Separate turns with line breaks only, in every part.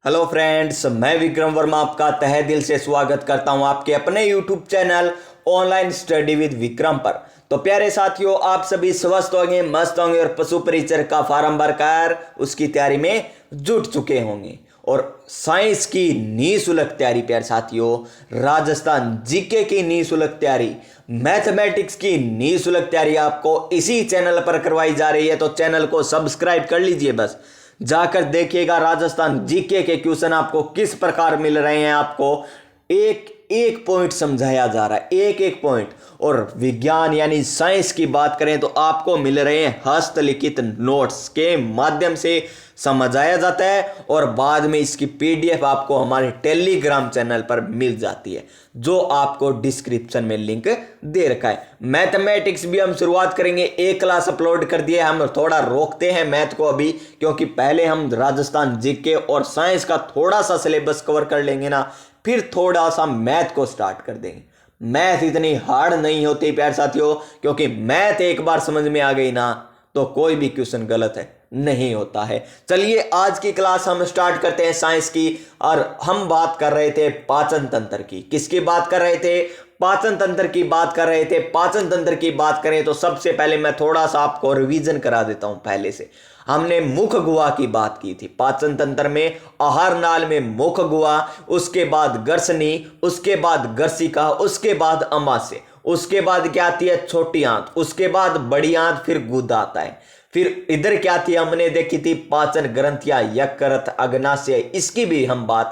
Hello friends, मैं विक्रम वर्मा आपका तहे दिल से स्वागत करता हूं आपके अपने YouTube channel online study with Vikram पर। तो प्यारे साथियों, आप सभी स्वस्थ होंगे, मस्त होंगे और पशु परिचर का फार्म भरकर उसकी तैयारी में जुट चुके होंगे। और साइंस की निःशुल्क तैयारी प्यारे साथियों, राजस्थान जीके की निःशुल्क तैयारी, मैथमेटिक्स की निःशुल्क तैयारी आपको इसी चैनल पर करवाई जा रही है। तो चैनल को सब्सक्राइब कर लीजिए, बस जाकर देखिएगा राजस्थान जीके के क्वेश्चन आपको किस प्रकार मिल रहे हैं। आपको एक एक पॉइंट समझाया जा रहा है, एक एक पॉइंट। और विज्ञान यानी साइंस की बात करें तो आपको मिल रहे हैं हस्तलिखित नोट्स के माध्यम से समझाया जाता है और बाद में इसकी पीडीएफ आपको हमारे टेलीग्राम चैनल पर मिल जाती है, जो आपको डिस्क्रिप्शन में लिंक दे रखा है। मैथमेटिक्स भी हम शुरुआत करेंगे, एक क्लास अपलोड कर दिए, हम थोड़ा रोकते हैं मैथ को अभी, क्योंकि पहले हम राजस्थान जीके और साइंस का थोड़ा सा सिलेबस कवर कर लेंगे ना, फिर थोड़ा सा मैथ को स्टार्ट कर देंगे। मैथ इतनी हार्ड नहीं होती प्यारे साथियों, क्योंकि मैथ एक बार समझ में आ गई ना तो कोई भी क्वेश्चन गलत है नहीं होता है। चलिए आज की क्लास हम स्टार्ट करते हैं साइंस की। और हम बात कर रहे थे पाचन तंत्र की। किसकी बात कर रहे थे? पाचन तंत्र की बात कर रहे थे। पाचन तंत्र की बात करें तो सबसे पहले मैं थोड़ा सा आपको रिवीजन करा देता हूं। पहले से हमने मुख गुहा की बात की थी। पाचन तंत्र में आहार नाल में मुख गुहा, उसके बाद गर्सनी, उसके बाद गर्सिका, उसके बाद अमाशय, उसके बाद क्या आती है छोटी आंत, उसके बाद बड़ी आंत, फिर गुदा आता है। फिर इधर क्या थी हमने देखी थी पाचन ग्रंथियां, यकृत, अग्नाशय, इसकी भी हम बात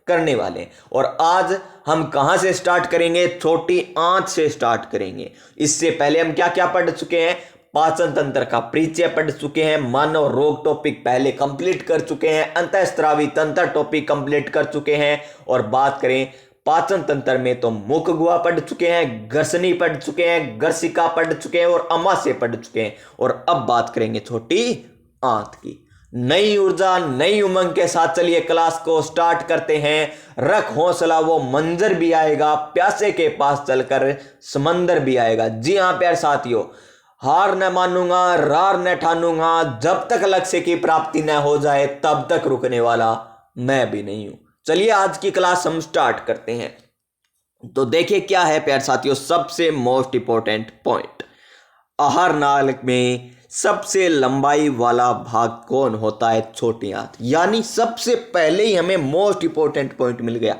करने वाले हैं। और आज हम कहां से स्टार्ट करेंगे? छोटी आंत से स्टार्ट करेंगे। इससे पहले हम क्या क्या पढ़ चुके हैं? पाचन तंत्र का परिचय पढ़ चुके हैं, मानव रोग टॉपिक पहले कंप्लीट कर चुके हैं, अंतःस्रावी तंत्र टॉपिक कंप्लीट कर चुके हैं। और बात करें पाचन तंत्र में तो मुख गुहा पढ़ चुके हैं, गर्सनी पढ़ चुके हैं, गर्सिका पढ़ चुके हैं और अमाशय पढ़ चुके हैं। और अब बात करेंगे छोटी आंत की। नई ऊर्जा नई उमंग के साथ चलिए क्लास को स्टार्ट करते हैं। रख हौसला, वो मंजर भी आएगा, प्यासे के पास चलकर समंदर भी आएगा। जी हाँ प्यारे साथियों, हार न मानूंगा, रार न ठानूंगा, जब तक लक्ष्य की प्राप्ति न हो जाए तब तक रुकने वाला मैं भी नहीं हूं। चलिए आज की क्लास हम स्टार्ट करते हैं। तो देखिए क्या है प्यारे साथियों, सबसे मोस्ट इंपॉर्टेंट पॉइंट, आहार नाल में सबसे लंबाई वाला भाग कौन होता है? छोटी आंत। यानी सबसे पहले ही हमें मोस्ट इंपॉर्टेंट पॉइंट मिल गया।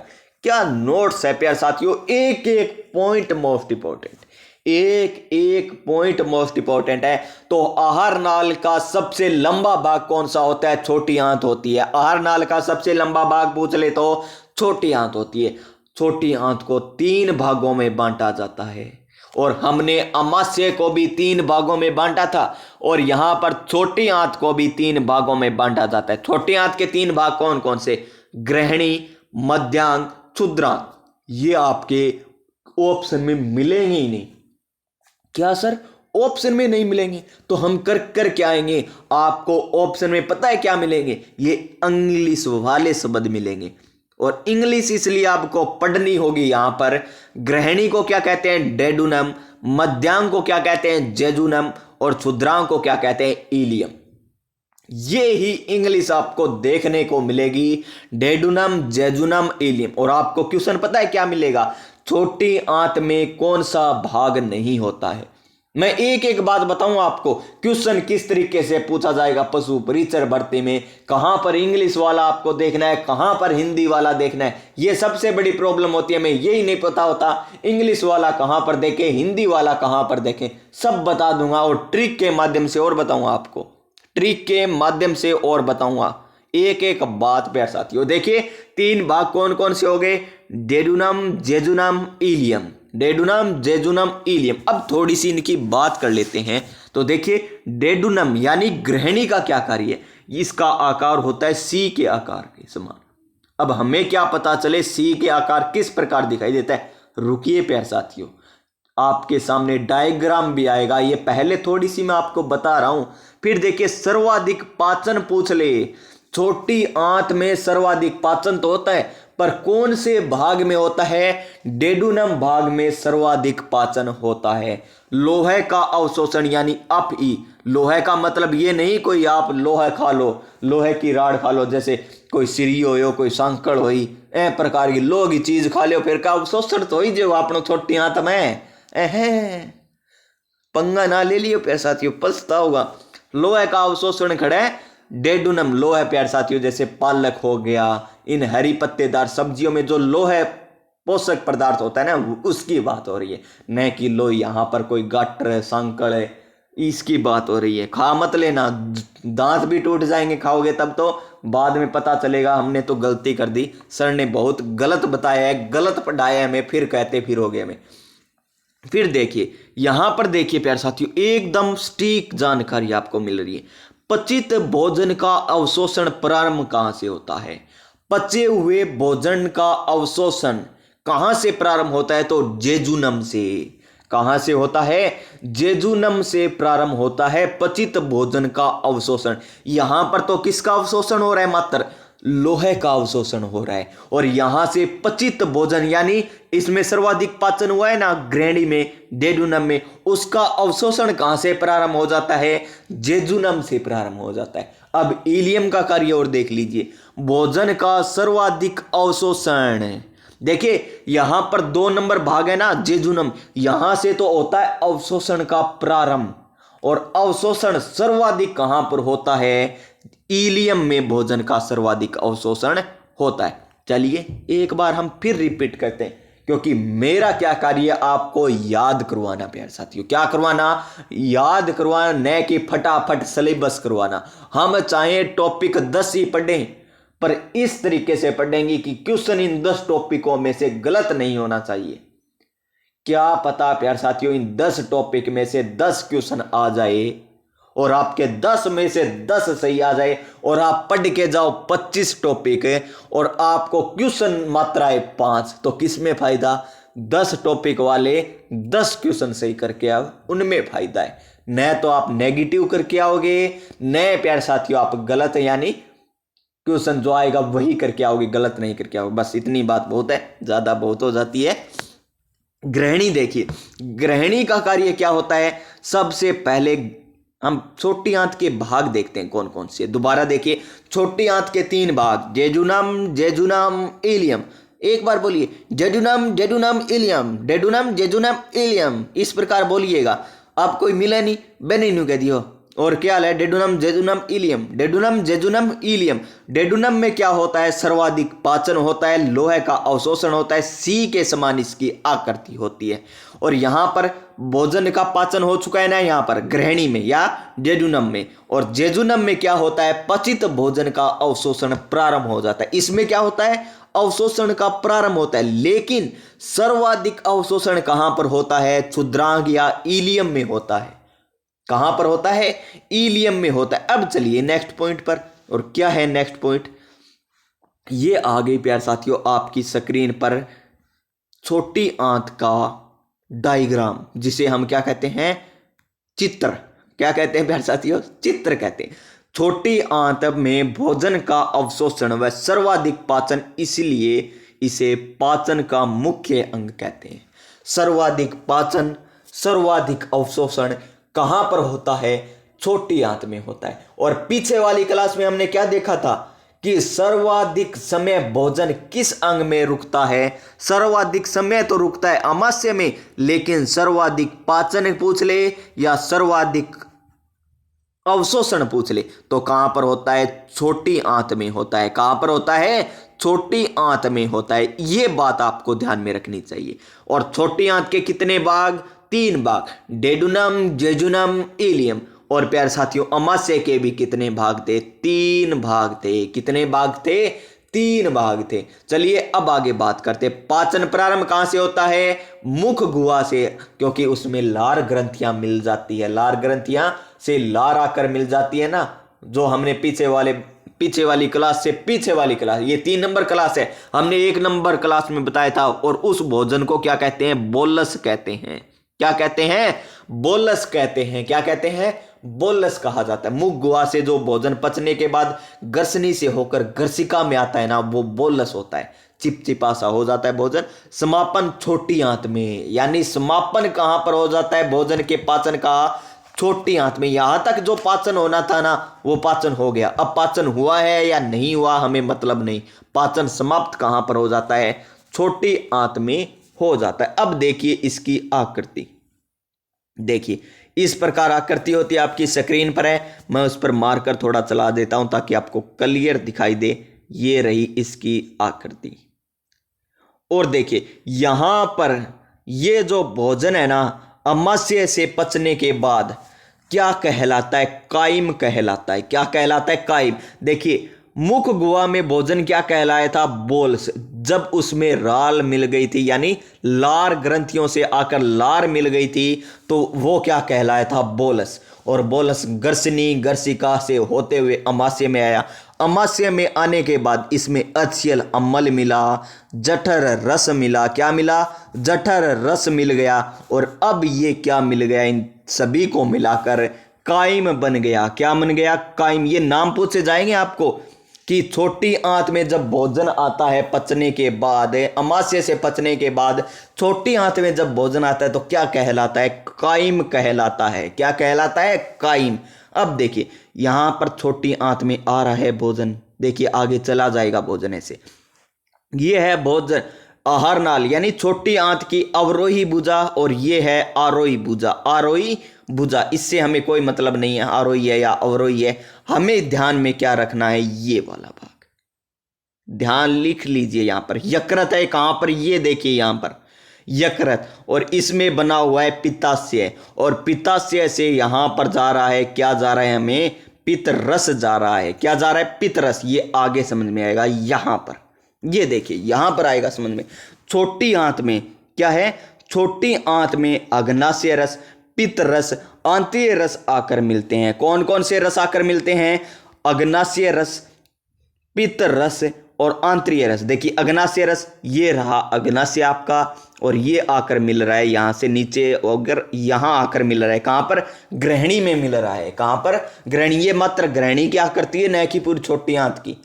क्या नोट्स है प्यारे साथियों, एक एक पॉइंट मोस्ट इंपॉर्टेंट, एक एक पॉइंट मोस्ट इंपॉर्टेंट है। तो आहार नाल का सबसे लंबा भाग कौन सा होता है? छोटी आंत होती है। आहार नाल का सबसे लंबा भाग पूछ ले तो छोटी आंत होती है। छोटी आंत को 3 भागों में बांटा जाता है और हमने अमाशय को भी 3 भागों में बांटा था और यहां पर छोटी आंत को भी 3 भागों में बांटा जाता है। छोटी आंत के 3 भाग कौन कौन से? ग्रहणी, मध्यांग, क्षुद्रांत। ये आपके ऑप्शन में मिलेंगे ही नहीं। क्या सर, ऑप्शन में नहीं मिलेंगे? तो हम कर कर क्या आएंगे? आपको ऑप्शन में पता है क्या मिलेंगे? ये इंग्लिश वाले शब्द मिलेंगे। और इंग्लिश इसलिए आपको पढ़नी होगी। यहां पर ग्रहणी को क्या कहते हैं? डेडुनम। मध्यांग को क्या कहते हैं? जेजुनम। और क्षुद्रांग को क्या कहते हैं? इलियम। ये ही इंग्लिश आपको देखने को मिलेगी, डेडुनम, जेजुनम, इलियम। और आपको क्वेश्चन पता है क्या मिलेगा? छोटी आंत में कौन सा भाग नहीं होता है? मैं एक एक बात बताऊं आपको, क्वेश्चन किस तरीके से पूछा जाएगा पशु परिचर भर्ती में। कहां पर इंग्लिश वाला आपको देखना है, कहां पर हिंदी वाला देखना है, ये सबसे बड़ी प्रॉब्लम होती है। मैं यही नहीं पता होता इंग्लिश वाला कहां पर देखें, हिंदी वाला कहां पर देखें। सब बता दूंगा और ट्रिक के माध्यम से और बताऊंगा आपको, ट्रिक के माध्यम से और बताऊंगा एक एक बात प्यारे साथियों। देखिए 3 भाग कौन कौन से हो गए? Duodenum, jejunum, ileum. Duodenum, jejunum, ileum. अब थोड़ी सी इनकी बात कर लेते हैं। तो देखिए डेडुनम यानी ग्रहणी का क्या कार्य है? इसका आकार होता है सी के आकार के समान। अब हमें क्या पता चले सी के आकार किस प्रकार दिखाई देता है? रुकिए प्यारे साथियों, आपके सामने डायग्राम भी आएगा। ये पहले थोड़ी सी मैं आपको बता रहा हूं, फिर देखिए सर्वाधिक पाचन पूछ ले। छोटी आंत में सर्वाधिक पाचन तो होता है, पर कौन से भाग में होता है? डेडुनम भाग में सर्वाधिक पाचन होता है। लोहे का अवशोषण यानी अपई, लोहे का मतलब ये नहीं कोई आप लोहा खा लो, लोहे की राड खा लो, जैसे कोई सिरी हो कोई सांकड़ होई, ए प्रकार की लोह की चीज खा लो फिर का अवशोषण तो ही जो अपनो छोटी हाथ में पंगा ना ले लियो प्यार साथियों, पछता होगा। लोहे का अवशोषण खड़े डेडुनम लोहे प्यार साथियों, जैसे पालक हो गया, इन हरी पत्तेदार सब्जियों में जो लोहे पोषक पदार्थ होता है ना, उसकी बात हो रही है, न कि लो यहाँ पर कोई गाटर सांकड़ है इसकी बात हो रही है। खा मत लेना, दांत भी टूट जाएंगे खाओगे तब तो बाद में पता चलेगा हमने तो गलती कर दी, सर ने बहुत गलत बताया है, गलत पढ़ाया हमें, फिर कहते फिरोगे हमें। फिर देखिए यहां पर देखिए प्यार साथियों, एकदम सटीक जानकारी आपको मिल रही है। पचित भोजन का अवशोषण प्रारंभ कहां से होता है? पचे हुए भोजन का अवशोषण कहां से प्रारंभ होता है? तो जेजुनम से। कहां से होता है? जेजुनम से प्रारंभ होता है पचित भोजन का अवशोषण। यहां पर तो किसका अवशोषण हो रहा है? मात्र लोहे का अवशोषण हो रहा है। और यहां से पचित भोजन यानी इसमें सर्वाधिक पाचन हुआ है ना ग्रहणी में, डेडुनम में, उसका अवशोषण कहां से प्रारंभ हो जाता है? जेजुनम से प्रारंभ हो जाता है। अब इलियम का कार्य और देख लीजिए, भोजन का सर्वाधिक अवशोषण। देखिए यहां पर 2 नंबर भाग है ना जेजुनम, यहां से तो होता है अवशोषण का प्रारंभ, और अवशोषण सर्वाधिक कहां पर होता है? इलियम में भोजन का सर्वाधिक अवशोषण होता है। चलिए एक बार हम फिर रिपीट करते हैं, क्योंकि मेरा क्या कार्य आपको याद करवाना प्यार साथियों। क्या करवाना? याद करवाना, न कि फटाफट सिलेबस करवाना। हम चाहे टॉपिक 10 ही पढ़ें पर इस तरीके से पढ़ेंगे कि क्वेश्चन इन 10 टॉपिकों में से गलत नहीं होना चाहिए। क्या पता प्यार साथियों इन 10 टॉपिक में से 10 क्वेश्चन आ जाए और आपके 10 में से 10 सही आ जाए और आप पढ़ के जाओ 25 टॉपिक और आपको क्वेश्चन मात्र आए 5, तो किस में फायदा? 10 टॉपिक वाले 10 क्वेश्चन सही करके आओ, उनमें फायदा है। न तो आप नेगेटिव करके आओगे, न प्यार साथियों आप गलत यानी क्वेश्चन जो आएगा वही करके आओगे, गलत नहीं करके आओगे। बस इतनी बात बहुत है, ज्यादा बहुत हो जाती है। ग्रहणी देखिए, ग्रहणी का कार्य क्या होता है? सबसे पहले हम छोटी आंत के भाग देखते हैं कौन कौन से। दोबारा देखिए, छोटी आंत के 3 भाग, जेजुनम, जेजुनम, इलियम। एक बार बोलिए, jejunum, jejunum, ileum, duodenum, jejunum, ileum, इस प्रकार बोलिएगा। आप कोई मिला नहीं, बेनिन्यू कह दियो। और क्या है? Duodenum, jejunum, ileum, duodenum, jejunum, ileum. Duodenum में क्या होता है? सर्वाधिक पाचन होता है, लोहे का अवशोषण होता है, सी के समान इसकी आकृति होती है। और यहां पर भोजन का पाचन हो चुका है ना, यहां पर ग्रहणी में या डेडुनम में। और जेजुनम में क्या होता है? पचित भोजन का अवशोषण प्रारंभ हो जाता है। इसमें क्या होता है? अवशोषण का प्रारंभ होता है, लेकिन सर्वाधिक अवशोषण कहां पर होता है? क्षुद्रांग या इलियम में होता है। कहां पर होता है? इलियम में होता है। अब चलिए नेक्स्ट पॉइंट पर। और क्या है नेक्स्ट पॉइंट? ये आ गई प्यार साथियों आपकी स्क्रीन पर छोटी आंत का डायग्राम, जिसे हम क्या कहते हैं? चित्र। क्या कहते हैं प्यार साथियों? चित्र कहते हैं। छोटी आंत में भोजन का अवशोषण व सर्वाधिक पाचन, इसलिए इसे पाचन का मुख्य अंग कहते हैं। सर्वाधिक पाचन, सर्वाधिक अवशोषण कहां पर होता है? छोटी आंत में होता है। और पीछे वाली क्लास में हमने क्या देखा था कि सर्वाधिक समय भोजन किस अंग में रुकता है? सर्वाधिक समय तो रुकता है आमाशय में, लेकिन सर्वाधिक पाचन पूछ ले या सर्वाधिक अवशोषण पूछ ले तो कहां पर होता है? छोटी आंत में होता है। कहां पर होता है? छोटी आंत में होता है। यह बात आपको ध्यान में रखनी चाहिए। और छोटी आंत के कितने भाग? 3 भाग, डेडुनम, जेजुनम, इलियम। और प्यार साथियों आमाशय के भी कितने भाग थे? 3 भाग थे। कितने भाग थे? 3 भाग थे। चलिए अब आगे बात करते। पाचन प्रारंभ कहां से होता है? मुख गुहा से, क्योंकि उसमें लार ग्रंथियां मिल जाती है। लार ग्रंथियां से लार आकर मिल जाती है ना, जो हमने पीछे वाली क्लास से पीछे वाली क्लास, ये 3 नंबर क्लास है, हमने 1 नंबर क्लास में बताया था। और उस भोजन को क्या कहते हैं? बोलस कहते हैं। क्या कहते हैं? बोलस कहते हैं। क्या कहते हैं? बोलस कहा जाता है। मुख गुहा से जो भोजन पचने के बाद ग्रसनी से होकर ग्रसिका में आता है ना, वो बोलस होता है। चिपचिपा सा हो जाता है भोजन। समापन छोटी आंत में, यानी समापन कहां पर हो जाता है भोजन के पाचन का? छोटी आंत में। यहां तक जो पाचन होना था ना, वो पाचन हो गया। अब पाचन हुआ है या नहीं हुआ हमें मतलब नहीं। पाचन समाप्त कहां पर हो जाता है? छोटी आंत में हो जाता है। अब देखिए इसकी आकृति, देखिए इस प्रकार आकृति होती है, आपकी स्क्रीन पर है। मैं उस पर मार्कर थोड़ा चला देता हूं ताकि आपको क्लियर दिखाई दे। ये रही इसकी आकृति। और देखिए यहां पर ये जो भोजन है ना, अमाशय से पचने के बाद क्या कहलाता है? कायम कहलाता है। क्या कहलाता है? कायम। देखिए मुख गुहा में भोजन क्या कहलाया था? बोल्स। जब उसमें राल मिल गई थी, यानी लार ग्रंथियों से आकर लार मिल गई थी, तो वो क्या कहलाया था? बोलस। और बोलस गर्सनी गर्सिका से होते हुए अमाशय में आया। अमाशय में आने के बाद इसमें अक्षयल अम्ल मिला, जठर रस मिला। क्या मिला? जठर रस मिल गया। और अब ये क्या मिल गया? इन सभी को मिलाकर कायम बन गया। क्या बन गया? कायम। ये नाम पूछे जाएंगे आपको कि छोटी आंत में जब भोजन आता है पचने के बाद, अमाशय से पचने के बाद छोटी आंत में जब भोजन आता है तो क्या कहलाता है? कायम कहलाता है। क्या कहलाता है? कायम। अब देखिए यहां पर छोटी आंत में आ रहा है भोजन, देखिए आगे चला जाएगा भोजन ऐसे। ये है भोजन आहार नाल, यानी छोटी आंत की अवरोही भुजा, और ये है आरोही भुजा। आरोही भुजा, इससे हमें कोई मतलब नहीं है आरोही है या अवरोही है। हमें ध्यान में क्या रखना है? ये वाला भाग ध्यान लिख लीजिए। यहां पर यकृत है। कहां पर? ये देखिए यहां पर यकृत, और इसमें बना हुआ है पित्ताशय, और पित्ताशय से यहां पर जा रहा है, क्या जा रहा है? हमें पित्त रस जा रहा है। क्या जा रहा है? पित्त रस। ये आगे समझ में आएगा यहां पर, ये देखिए यहां पर आएगा समझ में। छोटी आंत में क्या है? छोटी आंत में अग्नाशय रस, पित्त रस, आंत्रिय रस आकर मिलते हैं। कौन कौन से रस आकर मिलते हैं? अग्नाशय रस, पित्त रस और आंत्रिय रस। देखिए अग्नाशय रस, ये रहा अग्नाशय आपका, और ये आकर मिल रहा है यहां से नीचे, अगर यहां आकर मिल रहा है कहां पर? ग्रहणी में मिल रहा है। कहां पर? ग्रहणी। ये मात्र ग्रहणी क्या करती है? न कि पूरी छोटी आंत की,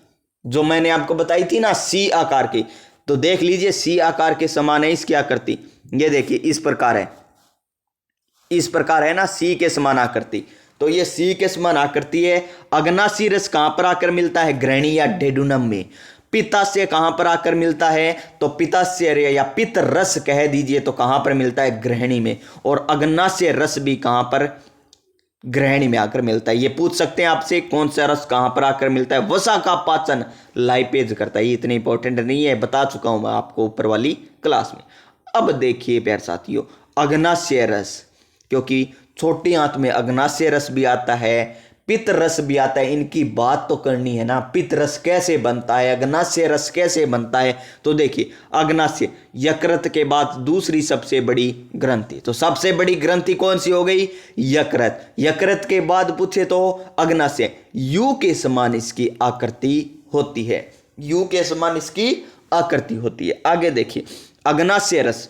जो मैंने आपको बताई थी ना सी आकार की। तो देख लीजिए सी आकार के समान है इसकी आकृति। ये देखिए इस प्रकार है, इस प्रकार है ना सी के समान आकृति। तो ये सी के समान आकृति है। अग्नाशय रस कहां पर आकर मिलता है? ग्रहणी या डेडुनम में। पित्ताशय कहां पर आकर मिलता है? तो पित्ताशय या पित्त रस कह दीजिए तो कहां पर मिलता है? ग्रहणी में। और अग्नाशय रस भी कहां पर? ग्रहणी में आकर मिलता है। ये पूछ सकते हैं आपसे कौन सा रस कहां पर आकर मिलता है? वसा का पाचन लाइपेज करता है। ये इतनी इंपॉर्टेंट नहीं है, बता चुका हूं मैं आपको ऊपर वाली क्लास में। अब देखिए प्यारे साथियों, अग्नाशय रस, क्योंकि छोटी आंत में अग्नाशय रस भी आता है, पित्त रस भी आता है, इनकी बात तो करनी है ना। पित्त रस कैसे बनता है? अग्नाशय रस कैसे बनता है? तो देखिए अग्नाशय यकृत के बाद दूसरी सबसे बड़ी ग्रंथि। तो सबसे बड़ी ग्रंथि कौन सी हो गई? यकृत। यकृत के बाद पूछे तो अग्नाशय। यू के समान इसकी आकृति होती है। यू के समान इसकी आकृति होती है। आगे देखिए अग्नाशय रस।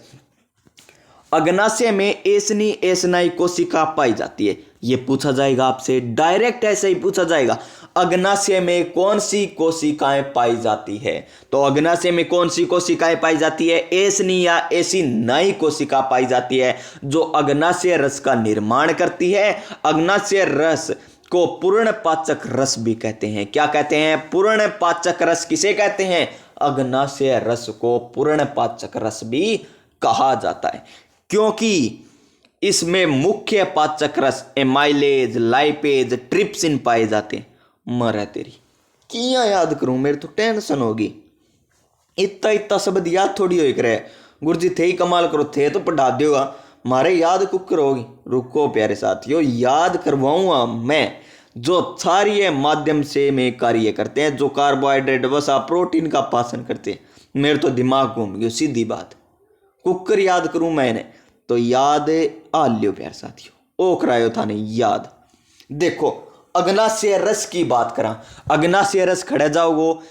अग्नाशय में एसनी एसनाई कोशिका पाई जाती है। ये पूछा जाएगा आपसे, डायरेक्ट ऐसे ही पूछा जाएगा, अग्नाशय में कौन सी कोशिकाएं पाई जाती है? तो अग्नाशय में कौन सी कोशिकाएं पाई जाती है? एसनी या एसिनाई कोशिका पाई जाती है, जो अग्नाशय रस का निर्माण करती है। अग्नाशय रस को पूर्ण पाचक रस भी कहते हैं। क्या कहते हैं? पूर्ण पाचक रस किसे कहते हैं? अग्नाशय रस को पूर्ण पाचक रस भी कहा जाता है, क्योंकि इसमें मुख्य पाचक रस एमाइलेज, लाइपेज, ट्रिप्सिन पाए जाते हैं। मरे तेरी किया याद करूं, मेरे तो टेंशन होगी। इतना इतना शब्द याद थोड़ी हो करे। गुरुजी थे ही कमाल करो, थे तो पढ़ा देगा, मारे याद कुकर होगी। रुको प्यारे साथियों, याद करवाऊंगा मैं। जो क्षारीय माध्यम से में कार्य करते हैं, जो कार्बोहाइड्रेट, वसा, प्रोटीन का पाचन करते हैं। मेरे तो दिमाग घूम गया, सीधी बात। कुकर याद करूं मैंने तो याद आ लियो प्यारे साथियों, ओ करायो था नहीं याद। देखो अग्नाशय रस की बात करा, अग्नाशय रस खड़े जाओगो,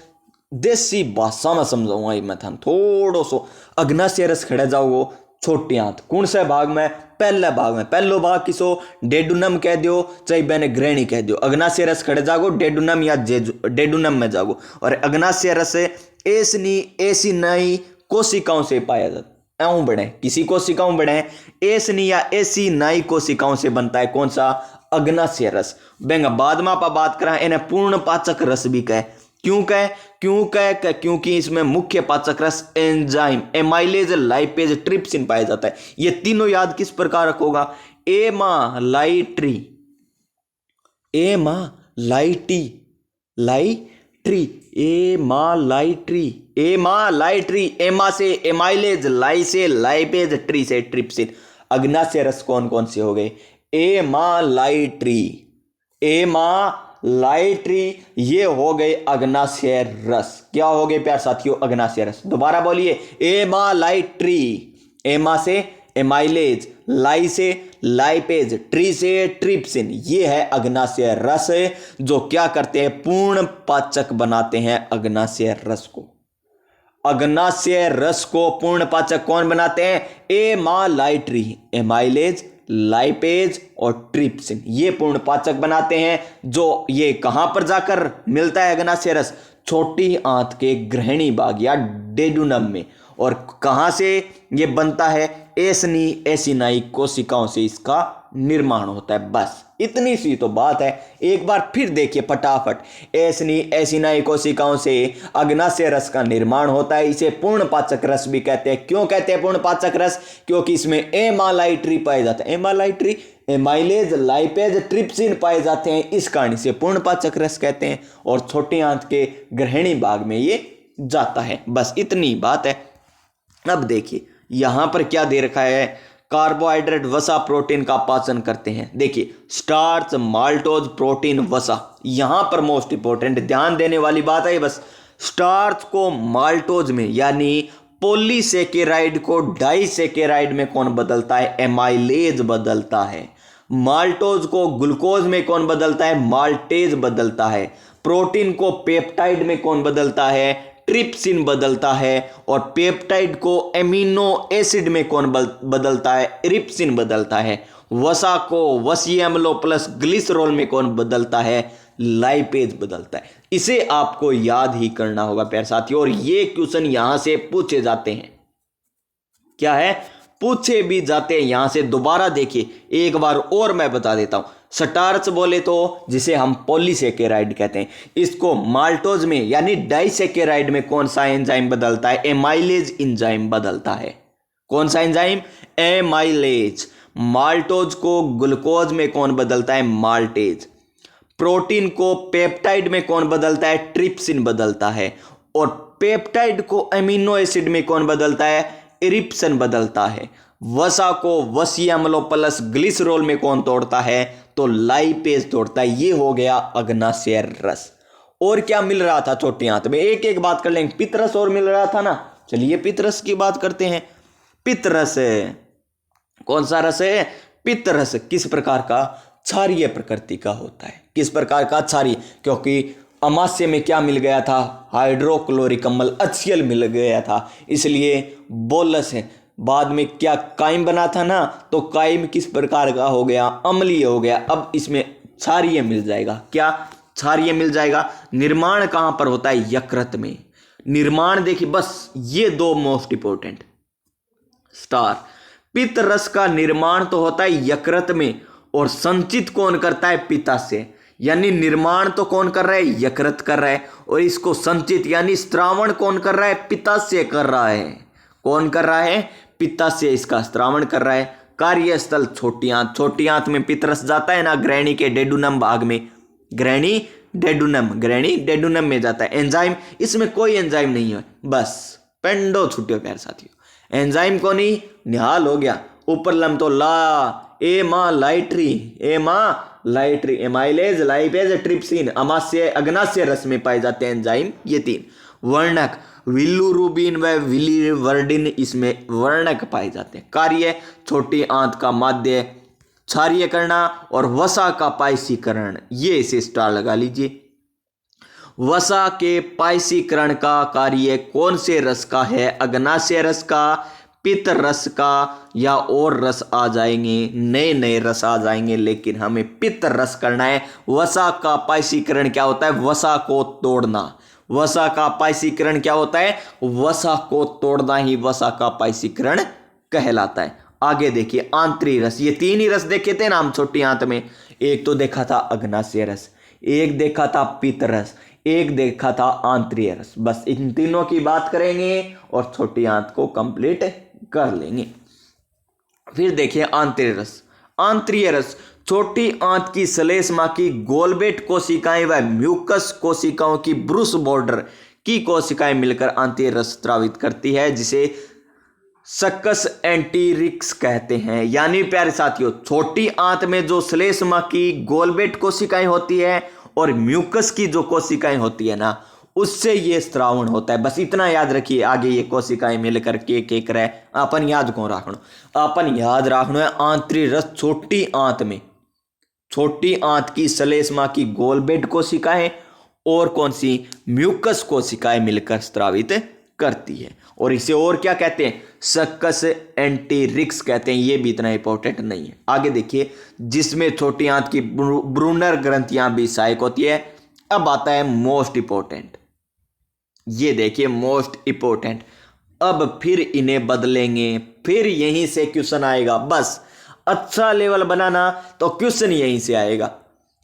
देसी भाषा में समझाऊंगा मैं था थोड़ो सो। अग्नाशय रस खड़े जाओगो, छोटी आंत कौन से भाग में, पहले भाग में। पहलो भाग किसो डेडुनम कह दियो, चाहे बहने ग्रहणी कह दियो। अग्नाशय रस खड़े जागो डेडुनम या डेडुनम में जागो। और अग्नाशय रस ऐसी नई कोशिकाओं से पाया जाता है, बने किसी कोशिकाओं बने ऐसनी या ऐसी नई कोशिकाओं से बनता है। कौन सा, अग्नाशय रस। बेंगा बाद में आप बात करें इन्हें पूर्ण पाचक रस भी कहे। क्यों कहे, क्योंकि इसमें मुख्य पाचक रस एंजाइम एमाइलेज लाइपेज ट्रिप्सिन पाया जाता है। ये तीनों याद किस प्रकार रखोगा, एमालाइट्री एमा से एमाइलेज, लाई से लाइपेज, ट्री से ट्रिप्सिन। अग्नाशय रस कौन कौन से हो गए, एमालाइट्री ये हो गए अग्नाशय रस। क्या हो गए प्यार साथियों, अग्नाशय रस। दोबारा बोलिए, एमालाइट्री, एमा से एमाइलेज, लाई से लाइपेज, ट्री से ट्रिप्सिन, ये है अग्नाशय रस जो क्या करते हैं, पूर्ण पाचक बनाते हैं अग्नाशय रस को। अग्नाशय रस को पूर्ण पाचक कौन बनाते हैं, एमालाइट्री, एमाइलेज, लाइपेज और ट्रिप्सिन, ये पूर्ण पाचक बनाते हैं। जो ये कहां पर जाकर मिलता है अग्नाशय रस, छोटी आंत के ग्रहणी भाग या डेडुनम में। और कहां से ये बनता है, एसिनाई कोशिकाओं से इसका निर्माण होता है। बस इतनी सी तो बात है, एक बार फिर देखिए फटाफट। एसिनाई कोशिकाओं से अग्नाशय रस का निर्माण होता है, इसे पूर्ण पाचक रस भी कहते हैं। क्यों कहते हैं पूर्ण पाचक रस, क्योंकि इसमें एमालाइट्री पाए जाते हैं, एमालाइट्री, एमाइलेज, लाइपेज, ट्रिप्सिन पाए जाते हैं, इस कारण से पूर्ण पाचक रस कहते हैं। और छोटी आंत के ग्रहणी भाग में ये जाता है। बस इतनी बात है। अब देखिए यहां पर क्या दे रखा है, कार्बोहाइड्रेट, वसा, प्रोटीन का पाचन करते हैं। देखिए स्टार्च, माल्टोज, प्रोटीन, वसा, यहां पर मोस्ट इंपोर्टेंट ध्यान देने वाली बात है। बस स्टार्च को माल्टोज में यानी पॉलीसेकेराइड को डाइसेकेराइड में कौन बदलता है, एमाइलेज बदलता है। माल्टोज को ग्लूकोज में कौन बदलता है, माल्टेज बदलता है। प्रोटीन को पेप्टाइड में कौन बदलता है, ट्रिप्सिन बदलता है। और पेप्टाइड को एमिनो एसिड में कौन बदलता है, इरिप्सिन बदलता है। वसा को वसीय अम्लों प्लस ग्लिसरॉल में कौन बदलता है, लाइपेज बदलता है। इसे आपको याद ही करना होगा प्यारे साथियों। और ये क्वेश्चन यहां से पूछे जाते हैं, क्या है, पूछे भी जाते हैं यहां से। दोबारा देखिए एक बार और मैं बता देता हूं। स्टार्च बोले तो जिसे हम पॉलीसेकेराइड कहते हैं, इसको माल्टोज में यानी डाइसेकेराइड में कौन सा एंजाइम बदलता है, एमाइलेज एंजाइम बदलता है। कौन सा एंजाइम, एमाइलेज। माल्टोज को ग्लूकोज में कौन बदलता है, माल्टेज। प्रोटीन को पेप्टाइड में कौन बदलता है, ट्रिप्सिन बदलता है। और पेप्टाइड को एमिनो एसिड में कौन बदलता है, इरिप्सिन बदलता है। वसा को वसीय अम्लों प्लस ग्लिसरॉल में कौन तोड़ता है, तो लाइपेज तोड़ता है। ये हो गया अग्नाशय रस। और क्या मिल रहा था छोटी आंत में, एक एक बात कर लेंगे। पित्तरस और मिल रहा था ना, चलिए पित्तरस की बात करते हैं। पित्तरस कौन सा रस है, पित्तरस किस प्रकार का, क्षारीय प्रकृति का होता है। किस प्रकार का, क्षारीय, क्योंकि अमाशय में क्या मिल गया था, हाइड्रोक्लोरिक अम्ल HCl मिल गया था, इसलिए बोलस है। बाद में क्या काइम बना था ना, तो काइम किस प्रकार का हो गया, अम्लीय हो गया। अब इसमें क्षारीय मिल जाएगा। क्या, क्षारीय मिल जाएगा। निर्माण कहां पर होता है, यकृत में। निर्माण देखिए, बस ये दो मोस्ट इंपोर्टेंट स्टार। पित्त रस का निर्माण तो होता है यकृत में, और संचित कौन करता है, पित्ताशय। यानी निर्माण तो कौन कर रहा है, यकृत कर रहा है, और इसको संचित यानी स्त्रावण कौन कर रहा है, पित्ताशय कर रहा है। कौन कर रहा है, पित्ताशय इसका स्त्रावण कर रहा है। कार्यस्थल छोटी आंत, छोटी आंत में पित्तरस जाता है ना ग्रहणी के डेडुनम भाग में, ग्रहणी डेडुनम में जाता है। एंजाइम, इसमें कोई एंजाइम नहीं है, बस पेंडो छुट्टियो प्यार साथियों। एंजाइम को नहीं, निहाल हो गया। ऊपर लम तो ला, एमालाइट्री, एमाइलेज, लाइपेज, ट्रिप्सिन, अमाशय अग्नाशय रस में पाए जाते हैं एंजाइम, ये तीन। वर्णक विल्लुरुबिन व विलिवर्डिन इसमें वर्णक पाए जाते हैं। कार्य, छोटी आंत का माध्य क्षारीय करना और वसा का पायसीकरण, ये इसे स्टार लगा लीजिए। वसा के पायसीकरण का कार्य कौन से रस का है, अग्नाशय रस का, पित्त रस का या और रस आ जाएंगे, नए नए रस आ जाएंगे, लेकिन हमें पित्त रस करना है। वसा का पायसीकरण क्या होता है? वसा को तोड़ना। वसा का पायसीकरण क्या होता है? वसा को तोड़ना ही वसा का पायसीकरण कहलाता है। आगे देखिए आंतरी रस, ये तीन ही रस देखे थे ना हम छोटी आंत में। एक तो देखा था अग्नाशय रस, एक देखा था पित्त रस, एक देखा था आंतरीय रस। बस इन तीनों की बात करेंगे और छोटी आंत को कंप्लीट कर लेंगे। फिर देखिए आंतरीय रस। आंतरीय रस छोटी आंत की श्लेष्मा की गोलबेट कोशिकाएं व म्यूकस कोशिकाओं की ब्रूस बॉर्डर की कोशिकाएं मिलकर आंतरीय रस स्रावित करती है, जिसे सक्कस एंटीरिक्स कहते हैं। यानी प्यारे साथियों, छोटी आंत में जो श्लेष्मा की गोलबेट कोशिकाएं होती है और म्यूकस की जो कोशिकाएं होती है ना, उससे ये स्त्रावण होता है। बस इतना याद रखिए। आगे ये कोशिकाएं मिलकर के करे अपन याद कौन रखनो? अपन याद रखनो है आंतरिक रस छोटी आंत में, छोटी आंत की श्लेष्मा की गोलबेट कोशिकाएं और कौन सी? म्यूकस कोशिकाएं मिलकर स्त्रावित करती है। और इसे और क्या कहते हैं? सक्कस एंटीरिक्स कहते हैं। ये भी इतना इंपॉर्टेंट नहीं है। आगे देखिए, जिसमें छोटी आंत की ब्रूनर ग्रंथियां भी सहायक होती है। अब आता है मोस्ट इंपॉर्टेंट, ये देखिए मोस्ट इंपॉर्टेंट। अब फिर इन्हें बदलेंगे, फिर यहीं से क्वेश्चन आएगा। बस अच्छा लेवल बनाना तो क्वेश्चन यहीं से आएगा।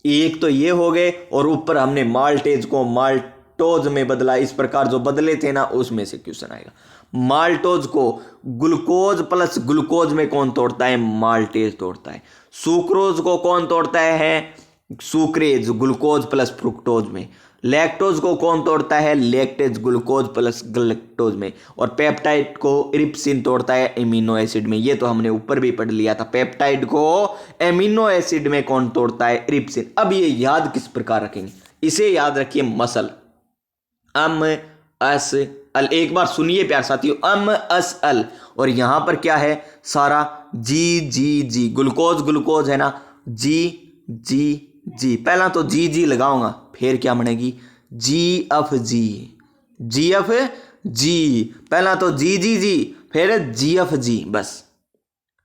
एक तो ये हो गए और ऊपर हमने माल्टेज को माल्टोज में बदला। इस प्रकार जो बदले थे ना, उसमें से क्वेश्चन आएगा। माल्टोज को ग्लूकोज प्लस ग्लूकोज में कौन तोड़ता है? माल्टेज तोड़ता है। सुक्रोज को कौन तोड़ता है? सुक्रेज ग्लूकोज प्लस फ्रुक्टोज में। लैक्टोज को कौन तोड़ता है? लैक्टेज ग्लूकोज प्लस गलैक्टोज में। और पेप्टाइड को इरिप्सिन तोड़ता है एमिनो एसिड में। ये तो हमने ऊपर भी पढ़ लिया था। पेप्टाइड को एमिनो एसिड में कौन तोड़ता है? इरिप्सिन। अब ये याद किस प्रकार रखेंगे? इसे याद रखिए मसल, अम अस अल। एक बार सुनिए प्यार साथियों, अम अस अल। और यहां पर क्या है? सारा जी जी जी। ग्लूकोज ग्लूकोज है ना, जी जी जी। पहला तो जी जी लगाऊंगा, फिर क्या बनेगी? जी एफ जी, जी एफ जी। पहला तो जी जी जी, फिर जी एफ जी। बस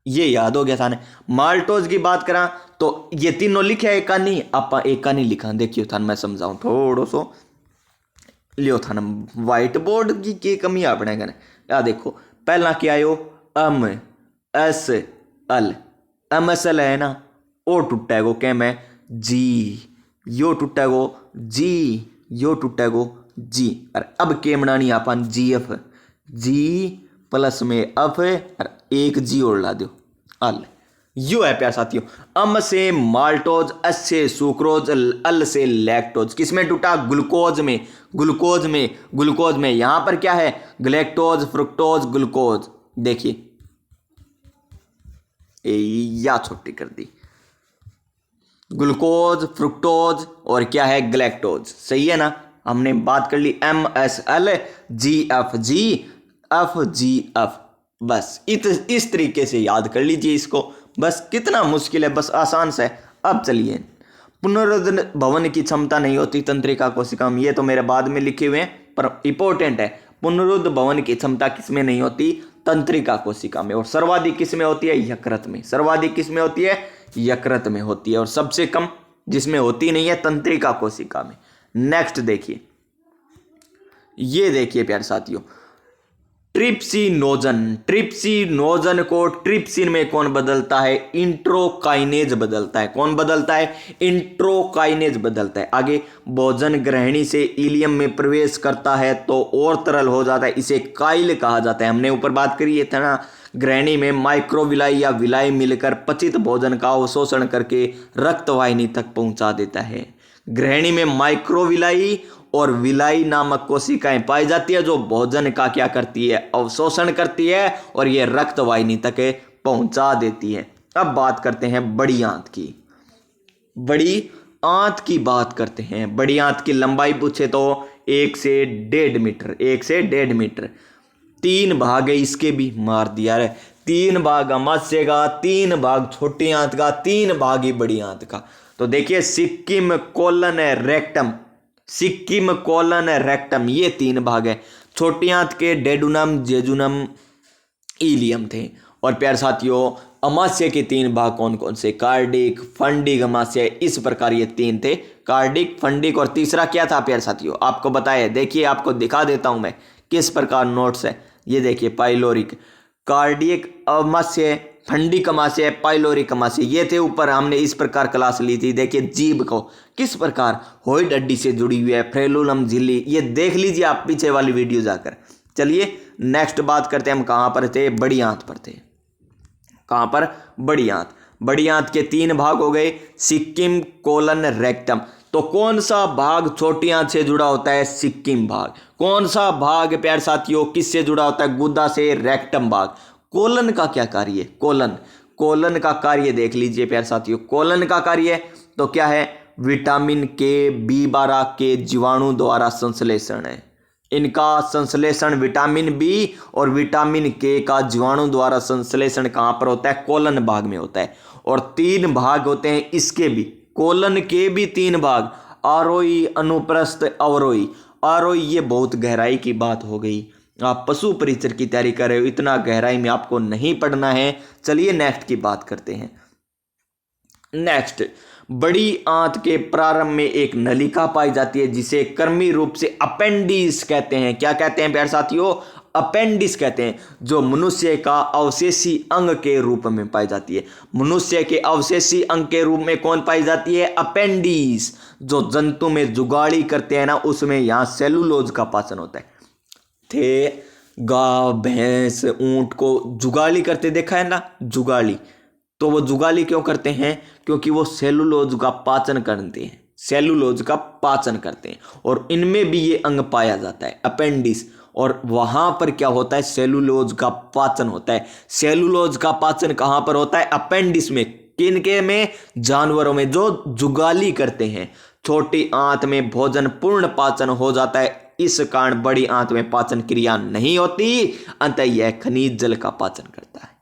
ये याद हो गया था। माल्टोज की बात करा तो ये तीनों लिखे एक का नहीं, आप एक का नहीं लिखा। देखियो था मैं समझाऊं थोड़ा सो। लियो था ना, व्हाइट बोर्ड की कमी आपने कहना। या देखो पहला क्या आयो? अम एस अल। अम एस एल है ना, ओ टूटा गो क्या मैं? जी। यो टूटा गो जी, यो टूटा गो जी। और अब के बनानी अपन? जी एफ। जी प्लस में एफ और एक जी और ला दो, अल। यू है प्यार साथियों। अम से माल्टोज, एस से सुक्रोज, अल से लैक्टोज। किसमें टूटा? ग्लूकोज में। ग्लूकोज में, ग्लूकोज में। यहां पर क्या है? Galactose fructose glucose. देखिए या छोटी कर दी। ग्लूकोज फ्रुक्टोज और क्या है? ग्लैक्टोज। सही है ना? हमने बात कर ली M S L G F G, F G F. बस इस तरीके से याद कर लीजिए इसको। बस कितना मुश्किल है, बस आसान से। अब चलिए, पुनरुत्पादन भवन की क्षमता नहीं होती तंत्रिका कोशिका में। ये तो मेरे बाद में लिखे हुए हैं पर इंपॉर्टेंट है। पुनरुत्पादन भवन की क्षमता किसमें नहीं होती? तंत्रिका कोशिका में। और सर्वाधिक किसमें होती है? यकृत में। सर्वाधिक किसमें होती है? यकृत में होती है। और सबसे कम जिसमें होती नहीं है? तंत्रिका कोशिका में। नेक्स्ट देखिए, ये देखिए प्यारे साथियों, ट्रिप्सिनोजन। ट्रिप्सिनोजन को ट्रिप्सिन में कौन बदलता है? इंट्रोकाइनेज बदलता है। कौन बदलता है? इंट्रोकाइनेज बदलता है। आगे, भोजन ग्रहणी से इलियम में प्रवेश करता है तो और तरल हो जाता है, इसे काइल कहा जाता है। हमने ऊपर बात करी है ना, ग्रहणी में माइक्रोविलाई या विलाई मिलकर पचित भोजन का अवशोषण करके रक्तवाहिनी तक पहुंचा देता है। ग्रहणी में माइक्रोविलाई और विलाई नामक कोशिकाएं पाई जाती है जो भोजन का क्या करती है? अवशोषण करती है और ये रक्तवाहिनी तक पहुंचा देती है। अब बात करते हैं बड़ी आंत की। बड़ी आंत की बात करते हैं। बड़ी आंत की लंबाई पूछे तो 1 से 1.5 मीटर। 1 से 1.5 मीटर। 3 भाग है इसके भी, मार दिया रे। 3 भाग मत्स्य का, 3 भाग छोटी आंत का, 3 भाग ही बड़ी आंत का। तो देखिए, Sikkim colon rectum, Sikkim colon rectum, ये 3 भाग है। छोटी आंत के डेडुनम जेजुनम, इलियम थे। और प्यारे साथियों, अमाशय के 3 भाग कौन कौन से? कार्डिक, फंडिक, अमाशय, इस प्रकार ये 3 थे, कार्डिक, फंडिक और तीसरा क्या था प्यारे साथियों? आपको बताया, देखिए आपको दिखा देता हूं मैं किस प्रकार नोट्स है। ये देखिए, पाइलोरिक, कार्डियक अमाशय, फंडिक अमाशय, पाइलोरिक अमाशय, ये थे ऊपर। हमने इस प्रकार क्लास ली थी। देखिए जीभ को किस प्रकार होइड हड्डी से जुड़ी हुई है, फ्रेलुलम झिल्ली, ये देख लीजिए आप पीछे वाली वीडियो जाकर। चलिए नेक्स्ट बात करते हैं, हम कहाँ पर थे? बड़ी आंत पर थे। कहाँ पर? बड़ी आंत। बड़ी आंत के 3 भाग हो गए, सिक्किम, कोलन, रेक्टम। तो कौन सा भाग छोटी आंत से जुड़ा होता है? सिक्किम भाग। कौन सा भाग प्यारे साथियों किससे जुड़ा होता है? गुदा से, रेक्टम भाग। कोलन का क्या कार्य है? कोलन का कार्य देख लीजिए प्यारे साथियों। कोलन का कार्य तो क्या है? विटामिन के, B12 के जीवाणु द्वारा संश्लेषण है। इनका संश्लेषण विटामिन बी और विटामिन के का जीवाणु द्वारा संश्लेषण कहाँ पर होता है? कोलन भाग में होता है। और 3 भाग होते हैं इसके भी, कोलन के भी 3 भाग, आरोही, अनुप्रस्थ, अवरोही। आरोही ये बहुत गहराई की बात हो गई, आप पशु परिचर की तैयारी कर रहे हो, इतना गहराई में आपको नहीं पढ़ना है। चलिए नेक्स्ट की बात करते हैं। नेक्स्ट, बड़ी आंत के प्रारंभ में एक नलिका पाई जाती है जिसे कर्मी रूप से अपेंडिस कहते हैं। क्या कहते हैं प्यारे साथियों? अपेंडिस कहते हैं, जो मनुष्य का अवशेषी अंग के रूप में पाई जाती है। मनुष्य के अवशेषी अंग के रूप में कौन पाई जाती है? अपेंडिस। जो जंतु में जुगाड़ी करते हैं ना, उसमें यहाँ सेलुलोज का पाचन होता है। थे गाय, भैंस, ऊंट को जुगाली करते देखा है ना, जुगाली। तो वो जुगाली क्यों करते हैं? क्योंकि वो सेलुलोज का पाचन करते हैं, सेलुलोज का पाचन करते हैं। और इनमें भी ये अंग पाया जाता है, अपेंडिस। और वहां पर क्या होता है? सेलुलोज का पाचन होता है। सेलुलोज का पाचन कहां पर होता है? अपेंडिस में। किनके में? जानवरों में जो जुगाली करते हैं। छोटी आंत में भोजन पूर्ण पाचन हो जाता है, इस कारण बड़ी आंत में पाचन क्रिया नहीं होती, अतः यह खनिज जल का पाचन करता है।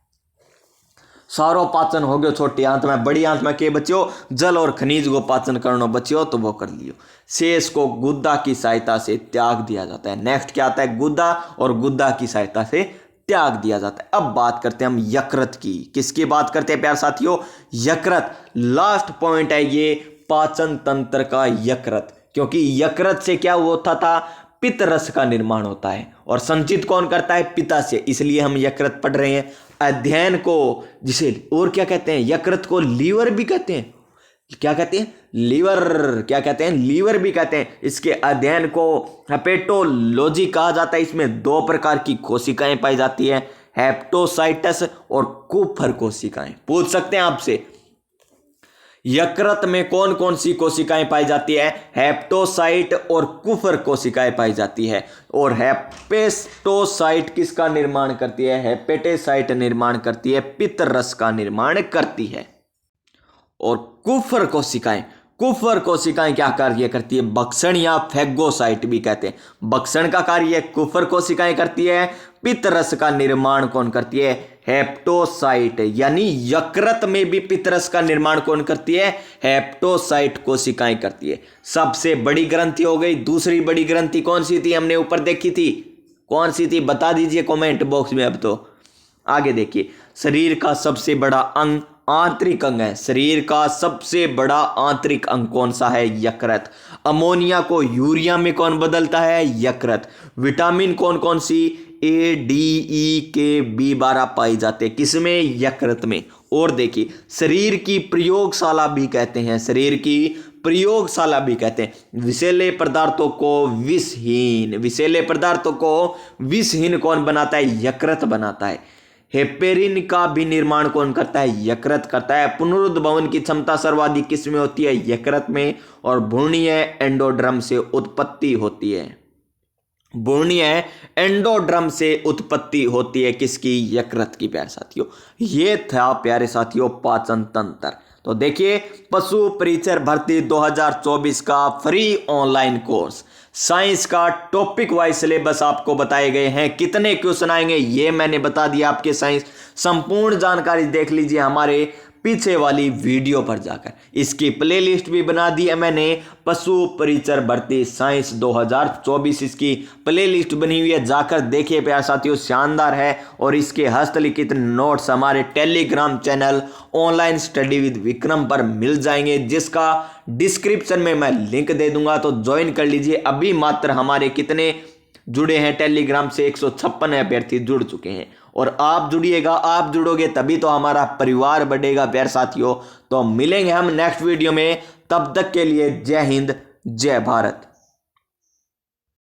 सारो पाचन हो गयो छोटी आंत में, बड़ी आंत में के बच्चों? जल और खनिज को पाचन करना बच्चों, तो वो कर लियो। शेष को गुदा की सहायता से त्याग दिया जाता है। नेक्स्ट क्या आता है? गुदा, और गुदा की सहायता से त्याग दिया जाता है। अब बात करते हैं हम यकृत की। किसकी बात करते हैं प्यारे साथियों? यकृत। लास्ट पॉइंट है ये, पाचन तंत्र का यकृत। क्योंकि यकृत से क्या होता था? पित्त रस का निर्माण होता है, और संचित कौन करता है? पिता से। इसलिए हम यकृत पढ़ रहे हैं। अध्ययन को जिसे और क्या कहते हैं? यकृत को लीवर भी कहते हैं। क्या कहते हैं? लीवर। क्या कहते हैं? लीवर भी कहते हैं। इसके अध्ययन को हेपेटोलॉजी कहा जाता है। इसमें 2 प्रकार की कोशिकाएं पाई जाती है, हेप्टोसाइटस और कुफर कोशिकाएं। पूछ सकते हैं आपसे, यकृत में कौन कौन सी कोशिकाएं पाई जाती है? हेप्टोसाइट और कुफर कोशिकाएं पाई जाती है। और हेपेटोसाइट किसका निर्माण करती है? हेपेटोसाइट निर्माण करती है, पित्त रस का निर्माण करती है। और कुफर कोशिकाएं क्या कार्य करती है? भक्षण या फैगोसाइट भी कहते हैं। भक्षण का कार्य कुफर कोशिकाएं करती है। पित्त रस का निर्माण कौन करती है? हेप्टोसाइट। यानी यकृत में भी पित्त रस का निर्माण कौन करती है? हेप्टोसाइट कोशिकाएं करती है। सबसे बड़ी ग्रंथि हो गई। दूसरी बड़ी ग्रंथि कौन सी थी? हमने ऊपर देखी थी, कौन सी थी? बता दीजिए कमेंट बॉक्स में। अब तो आगे देखिए, शरीर का सबसे बड़ा अंग आंतरिक अंग है। शरीर का सबसे बड़ा आंतरिक अंग कौन सा है? यकृत। अमोनिया को यूरिया में कौन बदलता है? यकृत। विटामिन कौन कौन सी? A, D, E, K, B12 पाई जाते हैं। किसमें? यकृत में। और देखिए, शरीर की प्रयोगशाला भी कहते हैं, शरीर की प्रयोगशाला भी कहते हैं। विषैले पदार्थों को विषहीन, विषैले पदार्थों को विषहीन कौन बनाता है? यकृत बनाता है। हेपेरिन का भी निर्माण कौन करता है? यकृत करता है। पुनरुद्भवन की क्षमता सर्वाधिक किसमें होती है? यकृत में। और भ्रूणीय एंडोड्रम से उत्पत्ति होती है। भ्रूणीय एंडोड्रम से उत्पत्ति होती है किसकी? यकृत की। प्यारे साथियों, ये था प्यारे साथियों पाचन तंत्र। तो देखिए, पशु परिचर भर्ती 2024 का फ्री ऑनलाइन कोर्स, साइंस का टॉपिक वाइज सिलेबस आपको बताए गए हैं। कितने क्वेश्चन आएंगे ये मैंने बता दिया। आपके साइंस संपूर्ण जानकारी देख लीजिए हमारे पीछे वाली वीडियो पर जाकर। इसकी प्लेलिस्ट भी बना दी है मैंने, पशु परिचर भर्ती साइंस 2024 इसकी प्लेलिस्ट बनी हुई है, जाकर देखिए प्यारे साथियों, शानदार है। और इसके हस्तलिखित नोट्स हमारे Telegram channel online study with Vikram पर मिल जाएंगे, जिसका डिस्क्रिप्शन में मैं लिंक दे दूंगा, तो ज्वाइन कर लीजिए। अभी मात्र हमारे कितने जुड़े हैं टेलीग्राम से, 156 अभ्यर्थी जुड़ चुके हैं, और आप जुड़िएगा, आप जुड़ोगे तभी तो हमारा परिवार बढ़ेगा प्यारे साथियों। तो मिलेंगे हम नेक्स्ट वीडियो में, तब तक के लिए जय हिंद जय भारत।